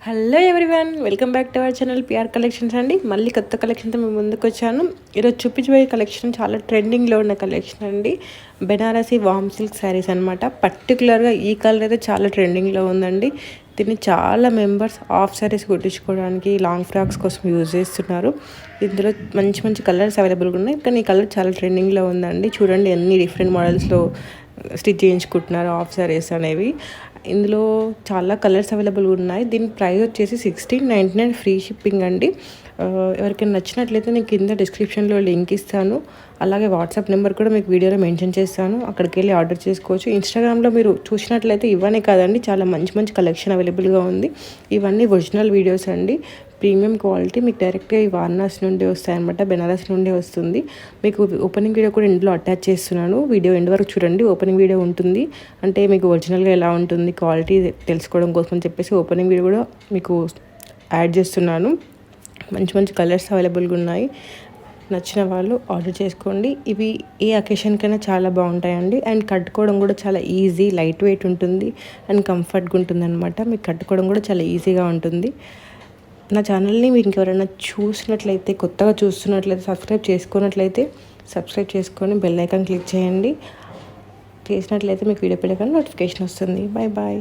Hello everyone, welcome back to our channel PR collections అండి. మళ్ళీ కొత్త కలెక్షన్తో మేము ముందుకు వచ్చాను. ఈరోజు చూపించబోయే కలెక్షన్ చాలా ట్రెండింగ్లో ఉన్న కలెక్షన్ అండి. బెనారసీ వామ్ సిల్క్ శారీస్ అనమాట. పర్టికులర్గా ఈ కలర్ అయితే చాలా ట్రెండింగ్లో ఉందండి. దీన్ని చాలా మెంబర్స్ హాఫ్ శారీస్ కుట్టించుకోవడానికి, లాంగ్ ఫ్రాక్స్ కోసం యూజ్ చేస్తున్నారు. ఇందులో మంచి మంచి కలర్స్ అవైలబుల్గా ఉన్నాయి, కానీ ఈ కలర్ చాలా ట్రెండింగ్లో ఉందండి. చూడండి ఎన్ని డిఫరెంట్ మోడల్స్లో స్టిచ్ చేయించుకుంటున్నారు హాఫ్ శారీస్ అనేవి. ఇందులో చాలా కలర్స్ అవైలబుల్ ఉన్నాయి. దీని ప్రైస్ వచ్చేసి 1699 ఫ్రీ షిప్పింగ్ అండి. ఎవరికైనా నచ్చినట్లయితే నేను కింద డిస్క్రిప్షన్లో లింక్ ఇస్తాను. అలాగే వాట్సాప్ నెంబర్ కూడా మీకు వీడియోలో మెన్షన్ చేస్తాను, అక్కడికి వెళ్ళి ఆర్డర్ చేసుకోవచ్చు. ఇన్స్టాగ్రామ్లో మీరు చూసినట్లయితే ఇవన్నీ కాదండి, చాలా మంచి మంచి కలెక్షన్ అవైలబుల్గా ఉంది. ఇవన్నీ ఒరిజినల్ వీడియోస్ అండి, ప్రీమియం క్వాలిటీ. మీకు డైరెక్ట్గా ఈ వారణాసి నుండి వస్తాయన్నమాట, బెనారస్ నుండి వస్తుంది. మీకు ఓపెనింగ్ వీడియో కూడా ఇంట్లో అటాచ్ చేస్తున్నాను. వీడియో ఎండ్ వరకు చూడండి, ఓపెనింగ్ వీడియో ఉంటుంది. అంటే మీకు ఒరిజినల్గా ఎలా ఉంటుంది క్వాలిటీ తెలుసుకోవడం కోసం అని చెప్పేసి ఓపెనింగ్ వీడియో కూడా మీకు యాడ్ చేస్తున్నాను. మంచి మంచి కలర్స్ అవైలబుల్గా ఉన్నాయి. నచ్చిన వాళ్ళు ఆర్డర్ చేసుకోండి. ఇవి ఏ అకేషన్కైనా చాలా బాగుంటాయండి. అండ్ కట్టుకోవడం కూడా చాలా ఈజీ, లైట్ వెయిట్ ఉంటుంది అండ్ కంఫర్ట్గా ఉంటుంది అనమాట. మీకు కట్టుకోవడం కూడా చాలా ఈజీగా ఉంటుంది. నా ఛానల్ని మీకు ఇంకెవరైనా చూసినట్లయితే, కొత్తగా చూస్తున్నట్లయితే, సబ్స్క్రైబ్ చేసుకొని బెల్ ఐకాన్ క్లిక్ చేయండి. చేసినట్లయితే మీకు వీడియో పెట్టగానే నోటిఫికేషన్ వస్తుంది. Bye bye.